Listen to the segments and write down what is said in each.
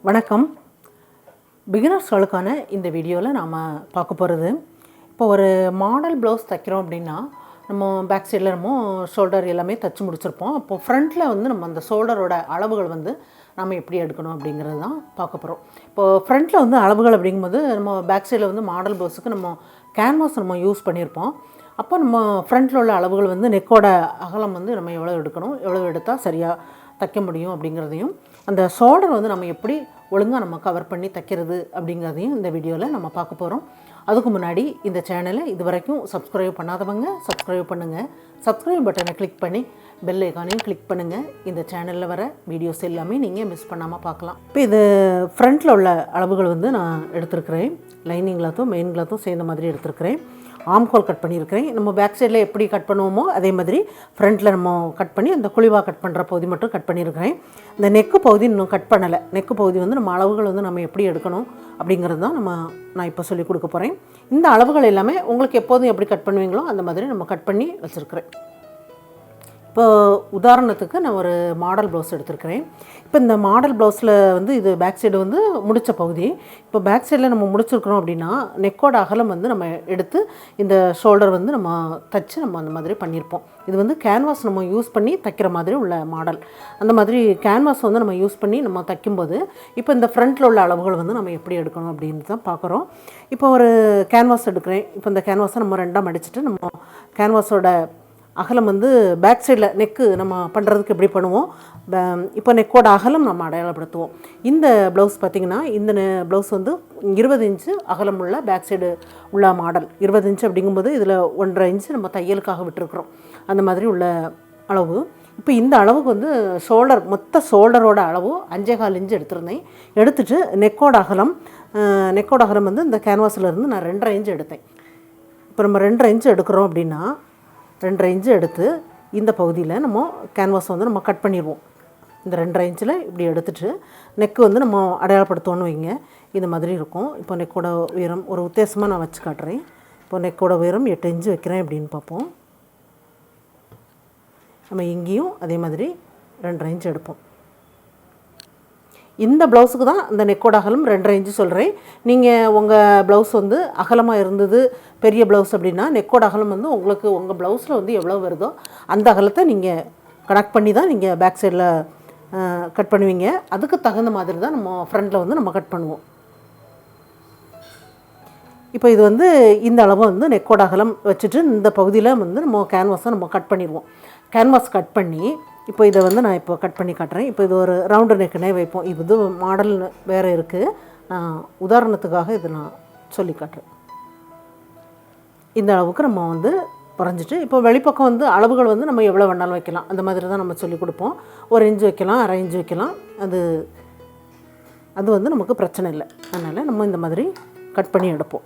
வணக்கம். பிகினர்ஸ்களுக்கான இந்த வீடியோவில் நாம் பார்க்க போகிறது, இப்போ ஒரு மாடல் ப்ளவுஸ் தைக்கிறோம் அப்படின்னா நம்ம பேக் சைடில் நம்ம ஷோல்டர் எல்லாமே தைச்சி முடிச்சிருப்போம். அப்போது ஃப்ரண்ட்டில் வந்து நம்ம அந்த ஷோல்டரோட அளவுகள் வந்து நம்ம எப்படி எடுக்கணும் அப்படிங்கிறது தான் பார்க்க போகிறோம். இப்போது ஃப்ரண்ட்டில் வந்து அளவுகள் அப்படிங்கும்போது நம்ம பேக் சைடில் வந்து மாடல் ப்ளவுஸுக்கு நம்ம கேன்வாஸ் நம்ம யூஸ் பண்ணியிருப்போம். அப்போ நம்ம ஃப்ரண்ட்டில் உள்ள அளவுகள் வந்து நெக்கோட அகலம் வந்து நம்ம எவ்வளோ எடுக்கணும், எவ்வளோ எடுத்தால் சரியாக தைக்க முடியும் அப்படிங்கிறதையும், அந்த ஷோல்டர் வந்து நம்ம எப்படி ஒழுங்காக நம்ம கவர் பண்ணி தைக்கிறது அப்படிங்கிறதையும் இந்த வீடியோவில் நம்ம பார்க்க போகிறோம். அதுக்கு முன்னாடி இந்த சேனலை இது வரைக்கும் சப்ஸ்கிரைப் பண்ணாதவங்க சப்ஸ்கிரைப் பண்ணுங்கள். சப்ஸ்கிரைப் பட்டனை கிளிக் பண்ணி பெல் ஐக்கானையும் கிளிக் பண்ணுங்கள். இந்த சேனலில் வர வீடியோஸ் எல்லாமே நீங்கள் மிஸ் பண்ணாமல் பார்க்கலாம். இப்போ இது ஃப்ரண்ட்டில் உள்ள அளவுகள் வந்து நான் எடுத்துருக்கிறேன். லைனிங் கிளாத்தும் மெயின் கிளாத்தும் சேர்ந்த மாதிரி எடுத்துருக்கிறேன். ஆம்ஹோல் கட் பண்ணியிருக்கிறேன். நம்ம பேக் சைடில் எப்படி கட் பண்ணுவோமோ அதே மாதிரி ஃப்ரண்ட்டில் நம்ம கட் பண்ணி அந்த குழிவாக கட் பண்ணுற பகுதி மட்டும் கட் பண்ணியிருக்கிறேன். இந்த நெக்கு பகுதி இன்னும் கட் பண்ணலை. நெக்கு பகுதி வந்து நம்ம அளவுகள் வந்து நம்ம எப்படி எடுக்கணும் அப்படிங்கிறது தான் நான் இப்போ சொல்லிக் கொடுக்க போகிறேன். இந்த அளவுகள் எல்லாமே உங்களுக்கு எப்போதும் எப்படி கட் பண்ணுவீங்களோ அந்த மாதிரி நம்ம கட் பண்ணி வச்சுருக்கிறேன். இப்போ உதாரணத்துக்கு நான் ஒரு மாடல் ப்ளவுஸ் எடுத்துருக்கிறேன். இப்போ இந்த மாடல் ப்ளவுஸில் வந்து இது பேக் சைடு வந்து முடித்த பகுதி. இப்போ பேக் சைடில் நம்ம முடிச்சிருக்கிறோம் அப்படின்னா நெக்கோட அகலம் வந்து நம்ம எடுத்து இந்த ஷோல்டர் வந்து நம்ம தைச்சி நம்ம அந்த மாதிரி பண்ணியிருப்போம். இது வந்து கேன்வாஸ் நம்ம யூஸ் பண்ணி தைக்கிற மாதிரி உள்ள மாடல். அந்த மாதிரி கேன்வாஸ் வந்து நம்ம யூஸ் பண்ணி நம்ம தைக்கும்போது இப்போ இந்த ஃப்ரண்ட்டில் உள்ள அளவுகள் வந்து நம்ம எப்படி எடுக்கணும் அப்படின்னு தான் பார்க்குறோம். இப்போ ஒரு கேன்வாஸ் எடுக்கிறேன். இப்போ இந்த கேன்வாஸை நம்ம ரெண்டாக மடிச்சுட்டு நம்ம கேன்வாஸோட அகலம் வந்து பேக் சைடில் நெக்கு நம்ம பண்ணுறதுக்கு எப்படி பண்ணுவோம், இப்போ நெக்கோட அகலம் நம்ம அடையாளப்படுத்துவோம். இந்த ப்ளவுஸ் பார்த்திங்கன்னா இந்த ப்ளவுஸ் வந்து 20 இன்ச்சு அகலம் உள்ள பேக் சைடு உள்ள மாடல். 20 இன்ச்சு அப்படிங்கும்போது இதில் 1.5 இன்ச்சு நம்ம தையலுக்காக விட்டுருக்குறோம். அந்த மாதிரி உள்ள அளவு. இப்போ இந்த அளவுக்கு வந்து மொத்த ஷோல்டரோட அளவு 5.25 இன்ச்சு எடுத்திருந்தேன். எடுத்துகிட்டு நெக்கோட அகலம் வந்து இந்த கேன்வாஸில் நான் 2.5 இன்ச்சு எடுத்தேன். இப்போ நம்ம 2.5 இன்ச்சு எடுக்கிறோம் அப்படின்னா 2.5 இன்ச்சு எடுத்து இந்த பகுதியில் நம்ம கேன்வாஸ் வந்து நம்ம கட் பண்ணிடுவோம். இந்த 2.5 இன்ச்சில் இப்படி எடுத்துகிட்டு நெக்கு வந்து நம்ம அடையாளப்படுத்தோன்னு வைங்க. இந்த மாதிரி இருக்கும். இப்போ நெக்கோட உயரம் ஒரு உத்தேசமாக நான் வச்சு காட்டுறேன். இப்போ நெக்கோட உயரம் 8 இன்ச்சு வைக்கிறேன் அப்படின்னு பார்ப்போம். நம்ம இங்கேயும் அதே மாதிரி 2.5 இன்ச்சு எடுப்போம். இந்த ப்ளவுஸுக்கு தான் இந்த நெக்கோட அகலம் 2.5 இன்ச்சு சொல்கிறேன். நீங்கள் உங்கள் ப்ளவுஸ் வந்து அகலமாக இருந்தது, பெரிய ப்ளவுஸ் அப்படின்னா நெக்கோட அகலம் வந்து உங்களுக்கு உங்கள் ப்ளவுஸில் வந்து எவ்வளோ வருதோ அந்த அகலத்தை நீங்கள் கனெக்ட் பண்ணி தான் நீங்கள் பேக் சைடில் கட் பண்ணுவீங்க. அதுக்கு தகுந்த மாதிரி தான் நம்ம ஃப்ரண்ட்டில் வந்து நம்ம கட் பண்ணுவோம். இப்போ இது வந்து இந்த அளவு வந்து நெக்கோட அகலம் வச்சுட்டு இந்த பகுதியில் வந்து நம்ம கேன்வாஸை நம்ம கட் பண்ணிடுவோம். கேன்வாஸ் கட் பண்ணி இப்போ இதை வந்து நான் இப்போ கட் பண்ணி காட்டுறேன். இப்போ இது ஒரு ரவுண்டு நெக்குனே வைப்போம். இது மாடல் வேறு இருக்குது. நான் உதாரணத்துக்காக இதை நான் சொல்லி காட்டுறேன். இந்த அளவுக்கு நம்ம வந்து வரைஞ்சிட்டு இப்போ வெளிப்பக்கம் வந்து அளவுகள் வந்து நம்ம எவ்வளோ வேணாலும் வைக்கலாம். அந்த மாதிரி தான் நம்ம சொல்லி கொடுப்போம். 1 இன்ச்சு வைக்கலாம், 1/2 இன்ச்சு வைக்கலாம். அது வந்து நமக்கு பிரச்சனை இல்லை. அதனால் நம்ம இந்த மாதிரி கட் பண்ணி எடுப்போம்.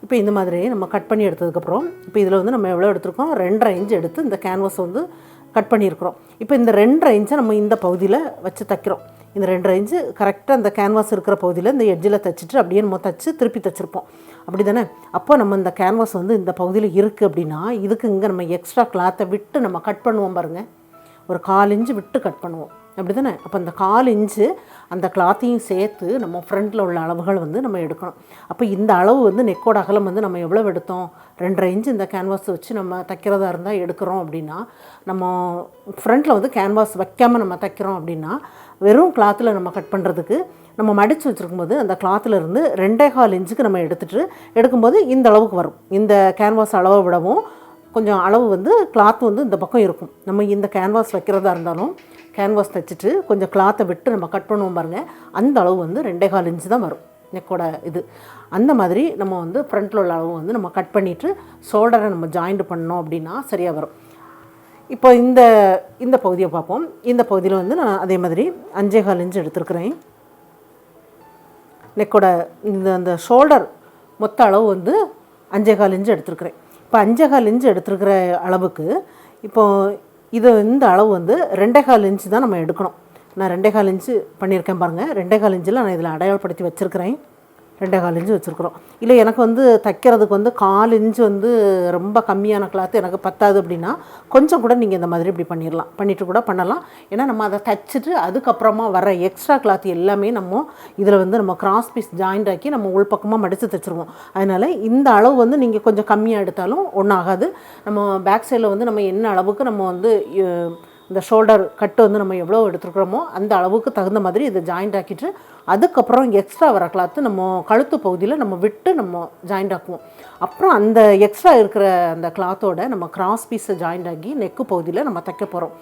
இப்போ இந்த மாதிரி நம்ம கட் பண்ணி எடுத்ததுக்கப்புறம் இப்போ இதில் வந்து நம்ம எவ்வளோ எடுத்துருக்கோம், 2.5 இன்ச்சு எடுத்து இந்த கேன்வாஸ் வந்து கட் பண்ணியிருக்கிறோம். இப்போ இந்த 2.5 இன்ச்சை நம்ம இந்த பகுதியில் வச்சு தைக்கிறோம். இந்த 2.5 இன்ச்சு கரெக்டாக அந்த கேன்வாஸ் இருக்கிற பகுதியில் இந்த எட்ஜில் தைச்சிட்டு அப்படியே நம்ம திருப்பி தைச்சிருப்போம். அப்படி தானே? அப்போ நம்ம இந்த கேன்வாஸ் வந்து இந்த பகுதியில் இருக்குது அப்படின்னா இதுக்கு இங்கே நம்ம எக்ஸ்ட்ரா கிளாத்தை விட்டு நம்ம கட் பண்ணுவோம் பாருங்கள். ஒரு 1/4 இன்ச்சு விட்டு கட் பண்ணுவோம். அப்படி தானே? அப்போ அந்த 1/4 இன்ச்சு அந்த கிளாத்தையும் சேர்த்து நம்ம ஃப்ரண்ட்டில் உள்ள அளவுகள் வந்து நம்ம எடுக்கணும். அப்போ இந்த அளவு வந்து நெக்கோட அகலம் வந்து நம்ம எவ்வளோ எடுத்தோம், 2.5 இன்ச்சு இந்த கேன்வாஸ் வச்சு நம்ம தைக்கிறதா இருந்தால் எடுக்கிறோம் அப்படின்னா, நம்ம ஃப்ரண்ட்டில் வந்து கேன்வாஸ் வைக்காமல் நம்ம தைக்கிறோம் அப்படின்னா வெறும் கிளாத்தில் நம்ம கட் பண்ணுறதுக்கு நம்ம மடித்து வச்சுருக்கும்போது அந்த கிளாத்துலேருந்து 2.25 இன்ச்சுக்கு நம்ம எடுக்கும்போது இந்த அளவுக்கு வரும். இந்த கேன்வாஸ் அளவை விடவும் கொஞ்சம் அளவு வந்து கிளாத் வந்து இந்த பக்கம் இருக்கும். நம்ம இந்த கேன்வாஸ் வைக்கிறதா இருந்தாலும் கேன்வாஸ் தைச்சிட்டு கொஞ்சம் கிளாத்தை விட்டு நம்ம கட் பண்ணுவோம் பாருங்கள். அந்த அளவு வந்து 2.25 இன்ச்சு தான் வரும் நெக்கோட இது. அந்த மாதிரி நம்ம வந்து ஃப்ரண்ட்டில் உள்ள அளவு வந்து நம்ம கட் பண்ணிவிட்டு ஷோல்டரை நம்ம ஜாயிண்ட் பண்ணோம் அப்படின்னா சரியாக வரும். இப்போ இந்த பகுதியை பார்ப்போம். இந்த பகுதியில் வந்து நான் அதே மாதிரி 5.25 இன்ச்சு எடுத்துருக்கிறேன். நெக்கோட அந்த ஷோல்டர் மொத்த அளவு வந்து 5.25 இன்ச்சு எடுத்துருக்கிறேன். இப்போ 5.25 இன்ச்சு எடுத்துருக்கிற அளவுக்கு இப்போது இந்த அளவு வந்து 2.25 இன்ச்சு தான் நம்ம எடுக்கணும். நான் 2.25 இன்ச்சு பண்ணியிருக்கேன் பாருங்கள். 2.25 இன்ச்சில் நான் இதில் அடையாளப்படுத்தி வச்சுருக்கிறேன். 2.25 இன்ச்சு வச்சுருக்குறோம். இல்லை எனக்கு வந்து தைக்கிறதுக்கு வந்து 1/4 இன்ச்சு வந்து ரொம்ப கம்மியான கிளாத்து எனக்கு பத்தாது அப்படின்னா கொஞ்சம் கூட நீங்கள் இந்த மாதிரி இப்படி பண்ணிடலாம், பண்ணிவிட்டு கூட பண்ணலாம். ஏன்னா நம்ம அதை தைச்சிட்டு அதுக்கப்புறமா வர எக்ஸ்ட்ரா கிளாத் எல்லாமே நம்ம இதில் வந்து நம்ம கிராஸ் பீஸ் ஜாயிண்ட் ஆக்கி நம்ம உள்பக்கமாக மடித்து தைச்சிருவோம். அதனால் இந்த அளவு வந்து நீங்கள் கொஞ்சம் கம்மியாக எடுத்தாலும் ஒன்றும் ஆகாது. நம்ம பேக் சைடில் வந்து நம்ம என்ன அளவுக்கு நம்ம வந்து இந்த ஷோல்டர் கட்டு வந்து நம்ம எவ்வளோ எடுத்துருக்குறோமோ அந்த அளவுக்கு தகுந்த மாதிரி இதை ஜாயிண்ட் ஆக்கிட்டு அதுக்கப்புறம் எக்ஸ்ட்ரா வர கிளாத்து நம்ம கழுத்து பகுதியில் நம்ம விட்டு நம்ம ஜாயிண்ட் ஆக்குவோம். அப்புறம் அந்த எக்ஸ்ட்ரா இருக்கிற அந்த கிளாத்தோட நம்ம கிராஸ் பீஸை ஜாயிண்ட் ஆக்கி நெக்கு பகுதியில் நம்ம தைக்க போகிறோம்.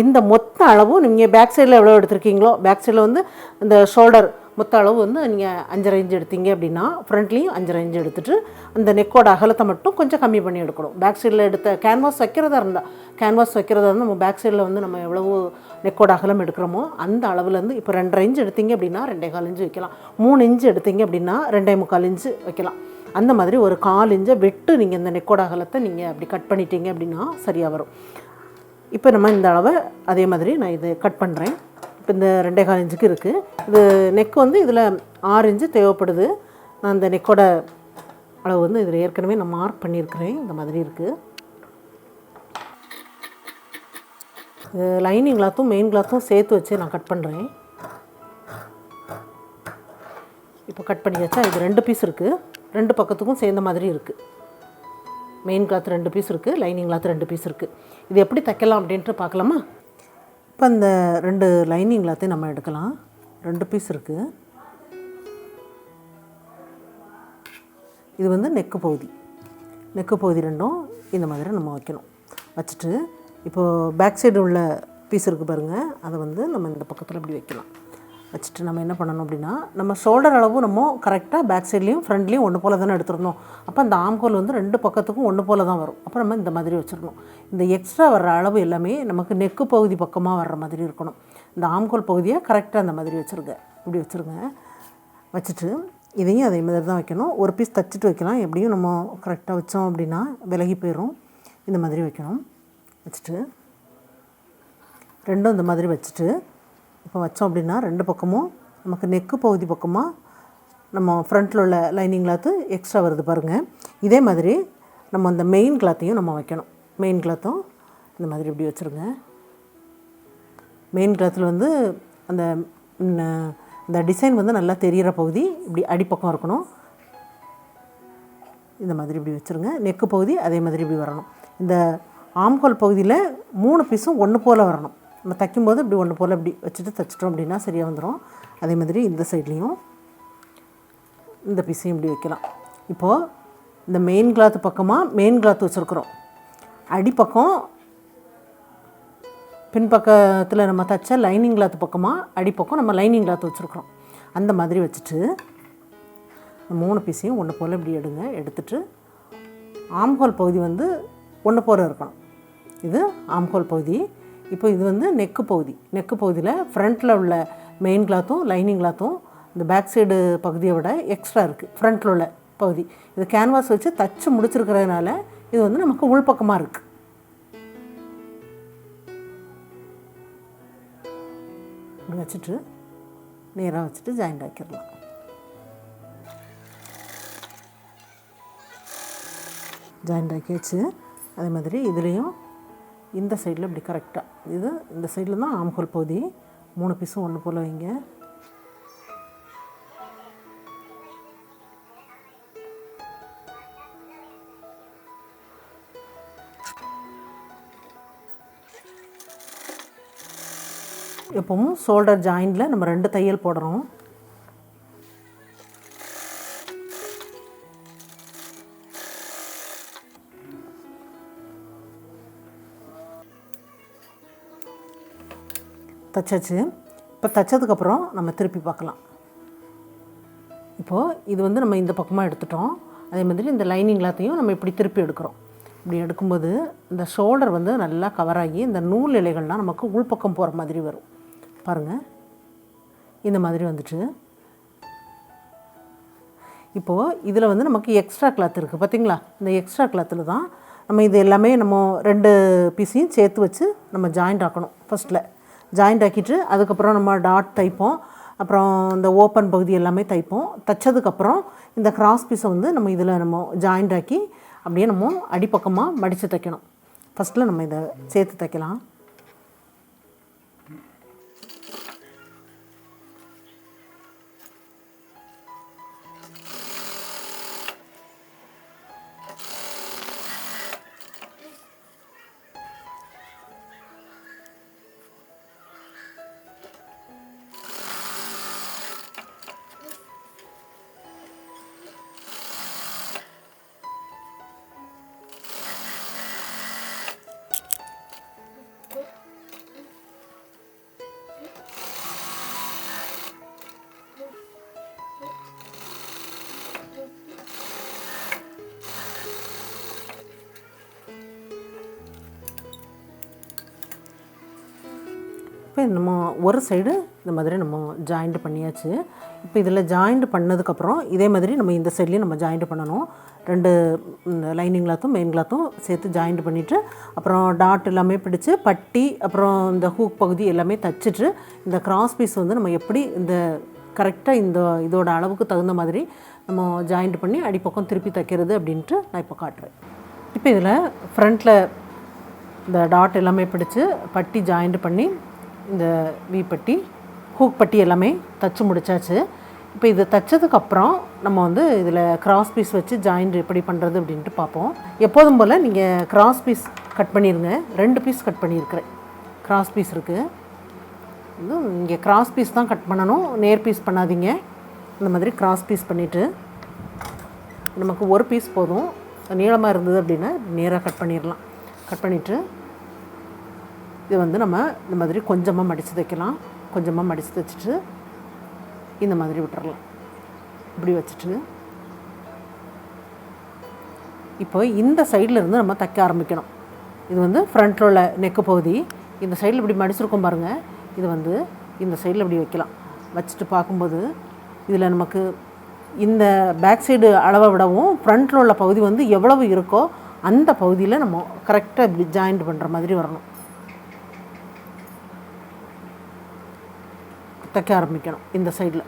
இந்த மொத்த அளவும் நீங்கள் பேக் சைடில் எவ்வளோ எடுத்துருக்கீங்களோ, பேக் சைடில் வந்து இந்த ஷோல்டர் மொத்த அளவு வந்து நீங்கள் 5.5 இன்ச்சு எடுத்தீங்க அப்படின்னா ஃப்ரண்ட்லேயும் 5.5 இன்ச்சு எடுத்துகிட்டு அந்த நெக்கோட அகலத்தை மட்டும் கொஞ்சம் கம்மி பண்ணி எடுக்கணும். பேக் சைடில் எடுத்த கேன்வாஸ் வைக்கிறதா இருந்தால் நம்ம பேக் சைடில் வந்து நம்ம எவ்வளவு நெக்கோட அகலம் எடுக்கிறோமோ அந்த அளவுலேருந்து இப்போ 2.5 இன்ச்சு எடுத்தீங்க அப்படின்னா 2.25 இன்ச்சு வைக்கலாம். 3 இன்ச்சு எடுத்தீங்க அப்படின்னா 2.25 இன்ச்சு வைக்கலாம். அந்த மாதிரி ஒரு 1/4 இன்ச்சை விட்டு நீங்கள் இந்த நெக்கோட அகலத்தை நீங்கள் அப்படி கட் பண்ணிட்டீங்க அப்படின்னா சரியாக வரும். இப்போ நம்ம இந்த அளவை அதே மாதிரி நான் இதை கட் பண்ணுறேன். இப்போ இந்த 2.25 இன்ச்சுக்கு இருக்குது. இது நெக் வந்து இதில் 6 இன்ச்சு தேவைப்படுது. நான் இந்த நெக்கோட அளவு வந்து இதில் ஏற்கனவே நான் மார்க் பண்ணியிருக்கிறேன். இந்த மாதிரி இருக்குது. லைனிங் கிளாத்தும் மெயின் கிளாத்தும் சேர்த்து வச்சு நான் கட் பண்ணுறேன். இப்போ கட் பண்ணி வச்சா இது 2 பீஸ் இருக்குது. 2 பக்கத்துக்கும் சேர்ந்த மாதிரி இருக்குது. மெயின் கிளாத் 2 பீஸ் இருக்குது, லைனிங் கிளாத் 2 பீஸ் இருக்குது. இது எப்படி தைக்கலாம் அப்படின்ட்டு பார்க்கலாமா? இப்போ இந்த 2 லைனிங் கிளாத்தையும் நம்ம எடுக்கலாம். 2 பீஸ் இருக்குது. இது வந்து நெக்கு பகுதி ரெண்டும் இந்த மாதிரி நம்ம வைக்கணும். வச்சுட்டு இப்போது பேக் சைடு உள்ள பீஸ் இருக்குது பாருங்கள், அதை வந்து நம்ம இந்த பக்கத்தில் இப்படி வைக்கலாம். வச்சுட்டு நம்ம என்ன பண்ணணும் அப்படின்னா நம்ம ஷோல்டர் அளவும் நம்ம கரெக்டாக பேக் சைட்லேயும் ஃப்ரண்ட்லேயும் ஒன்று போல் தானே எடுத்துருந்தோம். அப்போ அந்த ஆம்கோல் வந்து 2 பக்கத்துக்கும் ஒன்று போல் தான் வரும். அப்போ நம்ம இந்த மாதிரி வச்சுருக்கணும். இந்த எக்ஸ்ட்ரா வர்ற அளவு எல்லாமே நமக்கு நெக்கு பகுதி பக்கமாக வர்ற மாதிரி இருக்கணும். இந்த ஆம்கோல் பகுதியை கரெக்டாக அந்த மாதிரி வச்சுருங்க. இப்படி வச்சுருங்க. வச்சுட்டு இதையும் அதே மாதிரி தான் வைக்கணும். ஒரு பீஸ் தைச்சிட்டு வைக்கலாம். எப்படியும் நம்ம கரெக்டாக வச்சோம் அப்படின்னா விலகி போயிடும். இந்த மாதிரி வைக்கணும். வச்சுட்டு ரெண்டும் இந்த மாதிரி வச்சுட்டு இப்போ வச்சோம் அப்படின்னா 2 பக்கமும் நமக்கு நெக்கு பகுதி பக்கமாக நம்ம ஃப்ரண்ட்டில் உள்ள லைனிங் கிளாத்து எக்ஸ்ட்ரா வருது பாருங்கள். இதே மாதிரி நம்ம அந்த மெயின் கிளாத்தையும் நம்ம வைக்கணும். மெயின் கிளாத்தும் இந்த மாதிரி இப்படி வச்சுருங்க. மெயின் கிளாத்தில் வந்து அந்த டிசைன் வந்து நல்லா தெரிகிற பகுதி இப்படி அடிப்பக்கம் இருக்கணும். இந்த மாதிரி இப்படி வச்சுருங்க. நெக்கு பகுதி அதே மாதிரி இப்படி வரணும். இந்த ஆம்கோல் பகுதியில் 3 பீஸும் ஒன்று போல் வரணும். நம்ம தைக்கும்போது இப்படி ஒன்று போல் இப்படி வச்சுட்டு தைச்சிட்டோம் அப்படின்னா சரியாக வந்துடும். அதே மாதிரி இந்த சைட்லேயும் இந்த பீஸையும் இப்படி வைக்கலாம். இப்போது இந்த மெயின் கிளாத்து பக்கமாக மெயின் கிளாத் வச்சுருக்குறோம். அடிப்பக்கம் பின்பக்கத்தில் நம்ம தைச்ச லைனிங் கிளாத்து பக்கமாக அடிப்பக்கம் நம்ம லைனிங் கிளாத் வச்சுருக்குறோம். அந்த மாதிரி வச்சுட்டு 3 பீஸையும் ஒன்று போல் இப்படி எடுத்துட்டு ஆம்ஹோல் பகுதி வந்து ஒன்று போல் இருக்கணும். இது ஆம்ஹோல் பகுதி. இப்போ இது வந்து நெக்கு பகுதியில் ஃப்ரண்ட்டில் உள்ள மெயின் கிளாத்தும் லைனிங் கிளாத்தும் இந்த பேக் சைடு பகுதியை விட எக்ஸ்ட்ரா இருக்குது. ஃப்ரண்ட்டில் உள்ள பகுதி இது கேன்வாஸ் வச்சு தச்சு முடிச்சிருக்கிறதுனால இது வந்து நமக்கு உள்பக்கமாக இருக்குது. இப்படி வச்சுட்டு நேராக வச்சுட்டு ஜாயிண்ட் ஆக்கிடலாம். ஜாயிண்ட் ஆக்கியாச்சு. அதே மாதிரி இதுலேயும் இந்த சைடில் இப்படி கரெக்டாக இது இந்த சைடில் தான் ஆம்ஹோல் பகுதி. 3 பீஸும் ஒன்று போல் வைங்க. எப்பவும் ஷோல்டர் ஜாயிண்டில் நம்ம 2 தையல் போடுறோம். தைச்சாச்சு. இப்போ தைச்சதுக்கப்புறம் நம்ம திருப்பி பார்க்கலாம். இப்போது இது வந்து நம்ம இந்த பக்கமாக எடுத்துட்டோம். அதே மாதிரி இந்த லைனிங் கிளாத்தையும் நம்ம இப்படி திருப்பி எடுக்கிறோம். இப்படி எடுக்கும்போது இந்த ஷோல்டர் வந்து நல்லா கவர் ஆகி இந்த நூல் இலைகள்லாம் நமக்கு உள்பக்கம் போகிற மாதிரி வரும். பாருங்கள், இந்த மாதிரி வந்துட்டு இப்போது இதில் வந்து நமக்கு எக்ஸ்ட்ரா கிளாத் இருக்குது பார்த்திங்களா? இந்த எக்ஸ்ட்ரா கிளாத்தில் தான் நம்ம இது எல்லாமே நம்ம 2 பீஸையும் சேர்த்து வச்சு நம்ம ஜாயிண்ட் ஆக்கணும். ஃபஸ்ட்டில் ஜாயிண்ட் ஆக்கிட்டு அதுக்கப்புறம் நம்ம டாட் தைப்போம். அப்புறம் இந்த ஓப்பன் பகுதி எல்லாமே தைப்போம். தைச்சதுக்கப்புறம் இந்த கிராஸ் பீஸை வந்து நம்ம இதில் நம்ம ஜாயிண்ட் ஆக்கி அப்படியே நம்ம அடிப்பக்கமாக மடித்து தைக்கணும். ஃபஸ்ட்டில் நம்ம இதை சேர்த்து தைக்கலாம். இப்போ நம்ம ஒரு சைடு இந்த மாதிரி நம்ம ஜாயிண்ட் பண்ணியாச்சு. இப்போ இதில் ஜாயிண்ட் பண்ணதுக்கப்புறம் இதே மாதிரி நம்ம இந்த சைட்லேயும் நம்ம ஜாயிண்ட் பண்ணணும். 2 இந்த லைனிங் கிளாத்தும் மெயின் கிளாத்தும் சேர்த்து ஜாயிண்ட் பண்ணிவிட்டு அப்புறம் டாட் எல்லாமே பிடிச்சி பட்டி அப்புறம் இந்த ஹூக் பகுதி எல்லாமே தைச்சிட்டு இந்த கிராஸ் பீஸ் வந்து நம்ம எப்படி இந்த கரெக்டாக இந்த இதோட அளவுக்கு தகுந்த மாதிரி நம்ம ஜாயிண்ட் பண்ணி அடிப்பக்கம் திருப்பி தைக்கிறது அப்படின்ட்டு நான் இப்போ காட்டுறேன். இப்போ இதில் ஃப்ரண்ட்டில் இந்த டாட் எல்லாமே பிடிச்சி பட்டி ஜாயிண்ட் பண்ணி இந்த வி பட்டி ஹூக் பட்டி எல்லாமே தைச்சி முடித்தாச்சு. இப்போ இது தைச்சதுக்கப்புறம் நம்ம வந்து இதில் கிராஸ் பீஸ் வச்சு ஜாயிண்ட் எப்படி பண்ணுறது அப்படின்ட்டு பார்ப்போம். எப்போதும் போல் நீங்கள் கிராஸ் பீஸ் கட் பண்ணிடுங்க. 2 பீஸ் கட் பண்ணியிருக்கிறேன். கிராஸ் பீஸ் இருக்குது. இது இங்கே கிராஸ் பீஸ் தான் கட் பண்ணணும், நேர் பீஸ் பண்ணாதீங்க. இந்த மாதிரி கிராஸ் பீஸ் பண்ணிவிட்டு நமக்கு ஒரு பீஸ் போதும். நீளமாக இருந்தது அப்படின்னா நேராக கட் பண்ணிடலாம். கட் பண்ணிவிட்டு இது வந்து நம்ம இந்த மாதிரி கொஞ்சமாக மடித்து தைக்கலாம். கொஞ்சமாக மடித்து தைச்சிட்டு இந்த மாதிரி விட்டுறலாம். இப்படி வச்சுட்டு இப்போ இந்த சைடில் இருந்து நம்ம தைக்க ஆரம்பிக்கணும். இது வந்து ஃப்ரண்ட்டில் உள்ள நெக்கு பகுதி. இந்த சைடில் இப்படி மடிச்சிருக்கோம் பாருங்கள். இது வந்து இந்த சைடில் இப்படி வைக்கலாம். வச்சுட்டு பார்க்கும்போது இதில் நமக்கு இந்த பேக் சைடு அளவை விடவும் ஃப்ரண்ட்டில் உள்ள பகுதி வந்து எவ்வளவு இருக்கோ அந்த பகுதியில் நம்ம கரெக்டாக இப்படி ஜாயிண்ட் பண்ணுற மாதிரி வரணும். தைக்க ஆரம்பிக்கணும் இந்த சைடில்.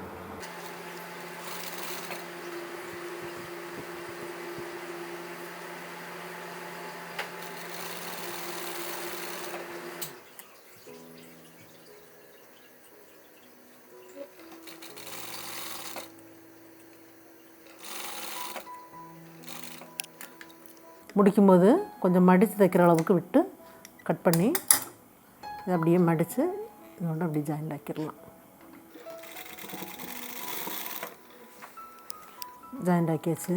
முடிக்கும்போது கொஞ்சம் மடித்து தைக்கிற அளவுக்கு விட்டு கட் பண்ணி இதை அப்படியே மடித்து இதோட அப்படியே ஜாயிண்ட் ஆக்கிடலாம். ஜாயிண்ட் ஆக்கியாச்சு.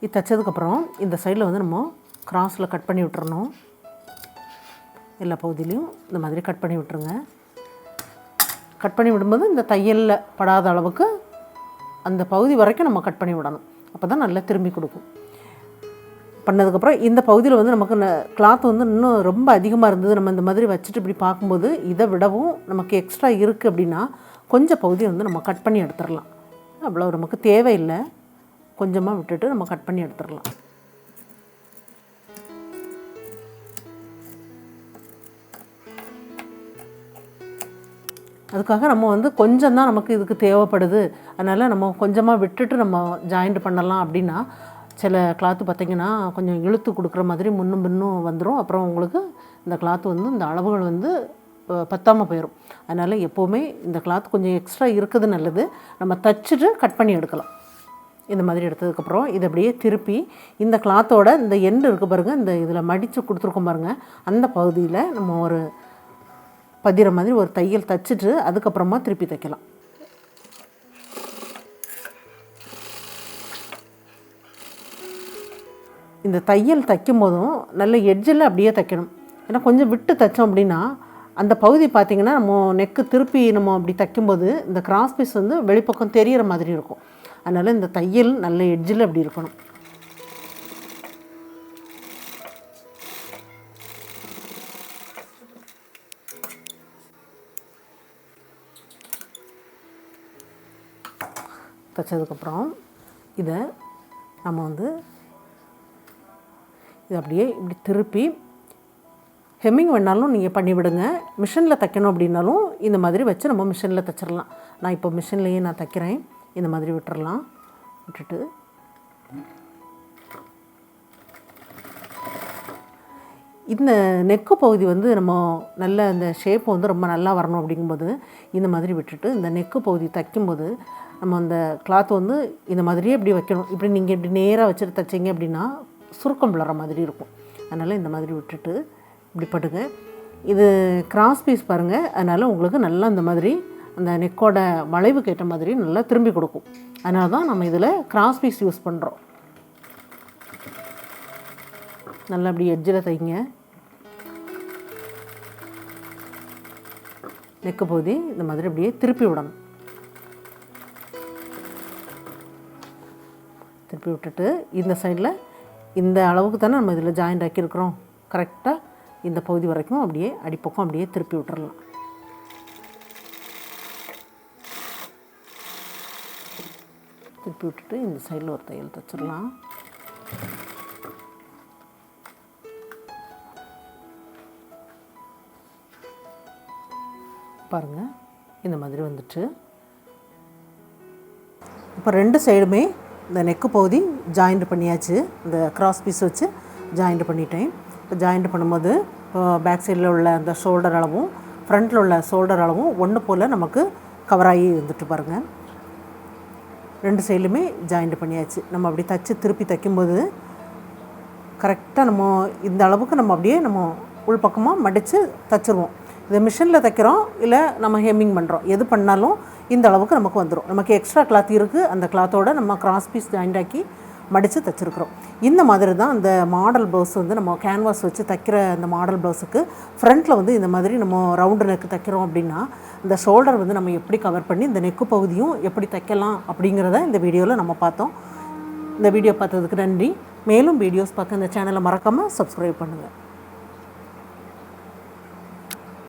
இது தைச்சதுக்கப்புறம் இந்த சைடில் வந்து நம்ம கிராஸில் கட் பண்ணி விட்டுறணும். எல்லா பகுதியிலையும் இந்த மாதிரி கட் பண்ணி விட்டுருங்க. கட் பண்ணி விடும்போது இந்த தையலில் படாத அளவுக்கு அந்த பகுதி வரைக்கும் நம்ம கட் பண்ணி விடணும். அப்போ தான் நல்லா திரும்பி கொடுக்கும். பண்ணதுக்கப்புறம் இந்த பகுதியில் வந்து நமக்கு கிளாத் வந்து இன்னும் ரொம்ப அதிகமாக இருந்தது. நம்ம இந்த மாதிரி வச்சுட்டு இப்படி பார்க்கும்போது இதை விடவும் நமக்கு எக்ஸ்ட்ரா இருக்குது அப்படின்னா கொஞ்சம் பகுதியை வந்து நம்ம கட் பண்ணி எடுத்துடலாம். அவ்வளோ நமக்கு தேவையில்லை. கொஞ்சமாக விட்டுட்டு நம்ம கட் பண்ணி எடுத்துடலாம். அதுக்காக நம்ம வந்து கொஞ்சம் தான் நமக்கு இதுக்கு தேவைப்படுது, அதனால் நம்ம கொஞ்சமாக விட்டுட்டு நம்ம ஜாயிண்ட் பண்ணலாம் அப்படின்னா சில கிளாத்து பார்த்திங்கன்னா கொஞ்சம் இழுத்து கொடுக்குற மாதிரி முன்னும் பின்னும் வந்துடும். அப்புறம் உங்களுக்கு இந்த கிளாத்து வந்து இந்த அளவுகள் வந்து பத்தாமல் போயிடும். அதனால் எப்போவுமே இந்த கிளாத் கொஞ்சம் எக்ஸ்ட்ரா இருக்குது நல்லது. நம்ம தைச்சிட்டு கட் பண்ணி எடுக்கலாம். இந்த மாதிரி எடுத்ததுக்கப்புறம் இதை அப்படியே திருப்பி இந்த கிளாத்தோட இந்த எண்டு இருக்குது பாருங்கள், இந்த இதில் மடித்து கொடுத்துருக்கோம் பாருங்கள், அந்த பகுதியில் நம்ம ஒரு பதிகிற மாதிரி ஒரு தையல் தைச்சிட்டு அதுக்கப்புறமா திருப்பி தைக்கலாம். இந்த தையல் தைக்கும் போதும் நல்ல எட்ஜில் அப்படியே தைக்கணும். ஏன்னா கொஞ்சம் விட்டு தைச்சோம் அப்படின்னா அந்த பகுதி பார்த்திங்கன்னா நம்ம நெக்கு திருப்பி நம்ம அப்படி தைக்கும்போது இந்த கிராஸ் பீஸ் வந்து வெளிப்பக்கம் தெரிகிற மாதிரி இருக்கும். அதனால் இந்த தையல் நல்ல எட்ஜில் அப்படி இருக்கணும். தைச்சதுக்கப்புறம் இதை நம்ம வந்து இதை அப்படியே இப்படி திருப்பி ஹெம்மிங் வேணாலும் நீங்கள் பண்ணிவிடுங்க. மிஷினில் தைக்கணும் அப்படின்னாலும் இந்த மாதிரி வச்சு நம்ம மிஷினில் தைச்சிடலாம். நான் இப்போ மிஷின்லேயே நான் தைக்கிறேன். இந்த மாதிரி விட்டுறலாம். விட்டுட்டு இந்த நெக்கு பகுதி வந்து நம்ம நல்ல இந்த ஷேப் வந்து ரொம்ப நல்லா வரணும் அப்படிங்கும்போது இந்த மாதிரி விட்டுட்டு இந்த நெக்கு பகுதி தைக்கும்போது நம்ம அந்த கிளாத் வந்து இந்த மாதிரியே இப்படி வைக்கணும். இப்படி நீங்கள் இப்படி நேராக வச்சுட்டு தைச்சிங்க அப்படின்னா சுருக்கம் விளற மாதிரி இருக்கும். அதனால் இந்த மாதிரி விட்டுட்டு இப்படி படுங்க. இது கிராஸ் பீஸ் பாருங்கள். அதனால் உங்களுக்கு நல்லா இந்த மாதிரி அந்த நெக்கோட வளைவுக்கு ஏற்ற மாதிரி நல்லா திரும்பி கொடுக்கும். அதனால தான் நம்ம இதில் கிராஸ் பீஸ் யூஸ் பண்ணுறோம். நல்லா அப்படி எட்ஜில் தைங்க. நெக்கு பகுதி இந்த மாதிரி அப்படியே திருப்பி விடணும். திருப்பி விட்டுட்டு இந்த சைடில் இந்த அளவுக்கு தானே நம்ம இதில் ஜாயிண்ட் ஆக்கியிருக்கிறோம். கரெக்டாக இந்த பகுதி வரைக்கும் அப்படியே அடிப்பக்கம் அப்படியே திருப்பி விட்டுறலாம். திருப்பி விட்டுட்டு இந்த சைடில் ஒரு தையல் தைச்சிடலாம். பாருங்கள், இந்த மாதிரி வந்துட்டு இப்போ 2 சைடுமே இந்த நெக்கு பகுதி ஜாயிண்ட் பண்ணியாச்சு. இந்த கிராஸ் பீஸ் வச்சு ஜாயிண்ட் பண்ணிட்டேன். இப்போ ஜாயிண்ட் பண்ணும்போது இப்போ பேக் சைடில் உள்ள அந்த ஷோல்டர் அளவும் ஃப்ரண்ட்டில் உள்ள ஷோல்டர் அளவும் ஒன்று போல் நமக்கு கவராகி வந்துட்டு பாருங்கள். 2 சைட்லையுமே ஜாயிண்ட் பண்ணியாச்சு. நம்ம அப்படி தைச்சி திருப்பி தைக்கும்போது கரெக்டாக நம்ம இந்த அளவுக்கு நம்ம அப்படியே நம்ம உள் பக்கமாக மடித்து தைச்சிருவோம். இதை மிஷினில் தைக்கிறோம் இல்லை நம்ம ஹெம்மிங் பண்ணுறோம், எது பண்ணாலும் இந்த அளவுக்கு நமக்கு வந்துடும். நமக்கு எக்ஸ்ட்ரா கிளாத் இருக்குது, அந்த கிளாத்தோடு நம்ம கிராஸ் பீஸ் ஜாயிண்ட் ஆக்கி மடித்து தைச்சிருக்கிறோம். இந்த மாதிரி தான் அந்த மாடல் ப்ளவுஸ் வந்து நம்ம கேன்வாஸ் வச்சு தைக்கிற அந்த மாடல் ப்ளவுஸுக்கு ஃப்ரண்ட்டில் வந்து இந்த மாதிரி நம்ம ரவுண்டு நெக்கு தைக்கிறோம் அப்படின்னா இந்த ஷோல்டர் வந்து நம்ம எப்படி கவர் பண்ணி இந்த நெக்கு பகுதியும் எப்படி தைக்கலாம் அப்படிங்கிறத இந்த வீடியோவில் நம்ம பார்த்தோம். இந்த வீடியோ பார்த்ததுக்கு நன்றி. மேலும் வீடியோஸ் பார்க்க இந்த சேனலை மறக்காமல் சப்ஸ்கிரைப் பண்ணுங்கள்.